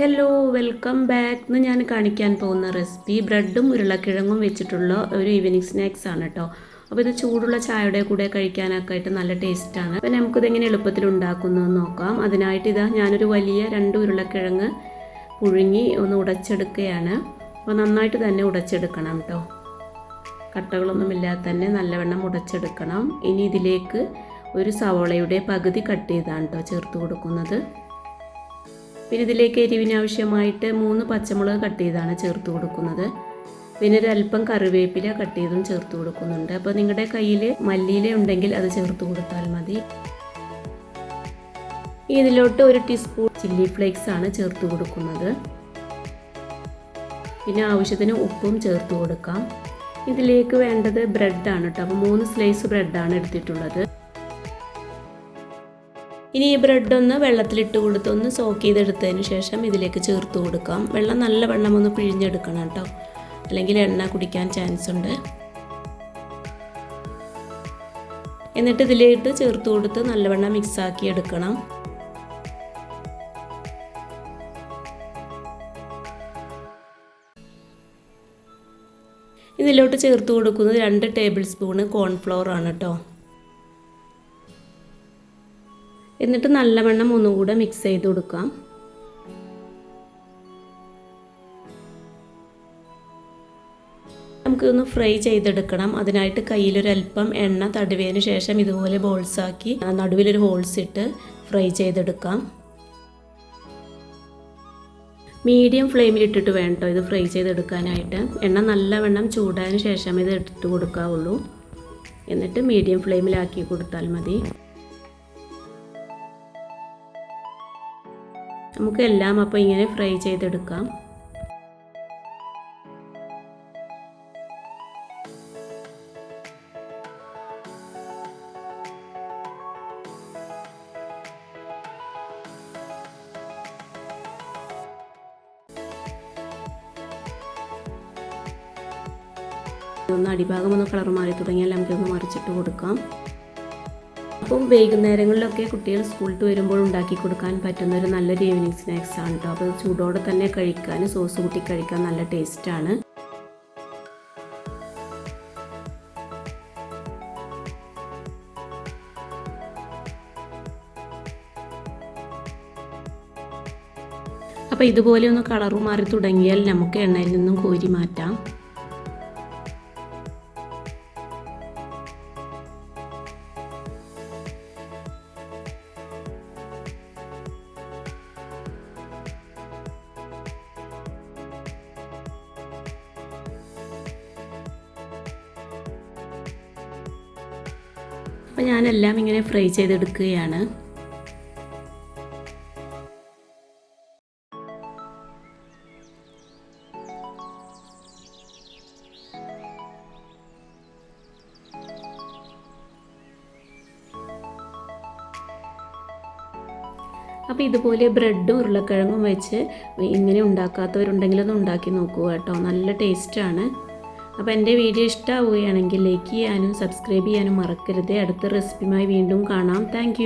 Hello welcome back. ഇന്ന് ഞാൻ കാണിക്കാൻ പോകുന്ന റെസിപ്പി ബ്രെഡും ഉരുളക്കിഴങ്ങും വെച്ചിട്ടുള്ള ഒരു ഈവനിങ് സ്നാക്സ് ആണ് കേട്ടോ. അപ്പോൾ ഇത് ചൂടുള്ള ചായയുടെ കൂടെ കഴിക്കാനൊക്കെ ആയിട്ട് നല്ല ടേസ്റ്റാണ്. അപ്പോൾ നമുക്കിതെങ്ങനെ എളുപ്പത്തിൽ ഉണ്ടാക്കുന്നതെന്ന് നോക്കാം. അതിനായിട്ട് ഇതാ ഞാനൊരു വലിയ 2 ഉരുളക്കിഴങ്ങ് പുഴുങ്ങി ഒന്ന് ഉടച്ചെടുക്കുകയാണ്. അപ്പോൾ നന്നായിട്ട് തന്നെ ഉടച്ചെടുക്കണം കേട്ടോ. കട്ടകളൊന്നുമില്ലാതെ തന്നെ നല്ലവണ്ണം ഉടച്ചെടുക്കണം. ഇനി ഇതിലേക്ക് ഒരു സവോളയുടെ പകുതി കട്ട് ചെയ്താണ് കേട്ടോ ചേർത്ത് കൊടുക്കുന്നത്. പിന്നെ ഇതിലേക്ക് എരിവിന് ആവശ്യമായിട്ട് 3 പച്ചമുളക് കട്ട് ചെയ്താണ് ചേർത്ത് കൊടുക്കുന്നത്. പിന്നെ ഒരല്പം കറിവേപ്പില കട്ട് ചെയ്തും ചേർത്ത് കൊടുക്കുന്നുണ്ട്. അപ്പോൾ നിങ്ങളുടെ കയ്യിൽ മല്ലിയില ഉണ്ടെങ്കിൽ അത് ചേർത്ത് കൊടുത്താൽ മതി. ഇതിലോട്ട് 1 ടീസ്പൂൺ ചില്ലി ഫ്ലേക്സ് ആണ് ചേർത്ത് കൊടുക്കുന്നത്. പിന്നെ ആവശ്യത്തിന് ഉപ്പും ചേർത്ത് കൊടുക്കാം. ഇതിലേക്ക് വേണ്ടത് ബ്രെഡാണ് കേട്ടോ. അപ്പോൾ 3 സ്ലൈസ് ബ്രെഡാണ് എടുത്തിട്ടുള്ളത്. ഇനി ഈ ബ്രെഡ് ഒന്ന് വെള്ളത്തിലിട്ട് കൊടുത്ത് ഒന്ന് സോക്ക് ചെയ്തെടുത്തതിന് ശേഷം ഇതിലേക്ക് ചേർത്ത് കൊടുക്കാം. വെള്ളം നല്ലവണ്ണം ഒന്ന് പിഴിഞ്ഞെടുക്കണം കേട്ടോ, അല്ലെങ്കിൽ എണ്ണ കുടിക്കാൻ ചാൻസ് ഉണ്ട്. എന്നിട്ട് ഇതിലേക്ക് ചേർത്ത് കൊടുത്ത് നല്ലവണ്ണം മിക്സാക്കി എടുക്കണം. ഇതിലോട്ട് ചേർത്ത് കൊടുക്കുന്നത് 2 ടേബിൾ സ്പൂണ് കോൺഫ്ലവർ ആണ് കേട്ടോ. എന്നിട്ട് നല്ലവണ്ണം ഒന്നുകൂടെ മിക്സ് ചെയ്ത് കൊടുക്കാം. നമുക്കിതൊന്ന് ഫ്രൈ ചെയ്തെടുക്കണം. അതിനായിട്ട് കയ്യിലൊരല്പം എണ്ണ തടവിയതിന് ശേഷം ഇതുപോലെ ബോൾസാക്കി നടുവിലൊരു ഹോൾസ് ഇട്ട് ഫ്രൈ ചെയ്തെടുക്കാം. മീഡിയം ഫ്ലെയിമിലിട്ടിട്ട് വേണം ഇത് ഫ്രൈ ചെയ്തെടുക്കാനായിട്ട്. എണ്ണ നല്ലവണ്ണം ചൂടായതിന് ശേഷം ഇത് ഇട്ട് കൊടുക്കാവുള്ളൂ. എന്നിട്ട് മീഡിയം ഫ്ലെയിമിലാക്കി കൊടുത്താൽ മതി. നമുക്കെല്ലാം അപ്പോൾ ഇങ്ങനെ ഫ്രൈ ചെയ്തെടുക്കാം. അടിഭാഗം ഒന്ന് കളർ മാറി തുടങ്ങിയാൽ നമുക്കൊന്ന് മറിച്ചിട്ട് കൊടുക്കാം. അപ്പം വൈകുന്നേരങ്ങളിലൊക്കെ കുട്ടികൾ സ്കൂളിൽ വരുമ്പോൾ ഉണ്ടാക്കി കൊടുക്കാൻ പറ്റുന്ന ഒരു നല്ലൊരു ഈവനിങ് സ്നാക്സ് ആണ് കേട്ടോ. അപ്പോൾ ചൂടോടെ തന്നെ കഴിക്കാൻ, സോസ് കൂട്ടി കഴിക്കാൻ നല്ല ടേസ്റ്റാണ്. അപ്പോൾ ഇതുപോലെ ഒന്ന് കളർ മാറി തുടങ്ങിയാൽ നമുക്ക് എണ്ണയിൽ നിന്നും കോരി മാറ്റാം. അപ്പോൾ ഞാനെല്ലാം ഇങ്ങനെ ഫ്രൈ ചെയ്തെടുക്കുകയാണ്. അപ്പോൾ ഇതുപോലെ ബ്രെഡും ഉരുളക്കിഴങ്ങും വെച്ച് ഇങ്ങനെ ഉണ്ടാക്കാത്തവരുണ്ടെങ്കിൽ ഒന്ന് ഉണ്ടാക്കി നോക്കുക കേട്ടോ. നല്ല ടേസ്റ്റാണ്. അപ്പോൾ എൻ്റെ വീഡിയോ ഇഷ്ടമാവുകയാണെങ്കിൽ ലൈക്ക് ചെയ്യാനും സബ്സ്ക്രൈബ് ചെയ്യാനും മറക്കരുത്. അടുത്ത റെസിപ്പിയുമായി വീണ്ടും കാണാം. താങ്ക്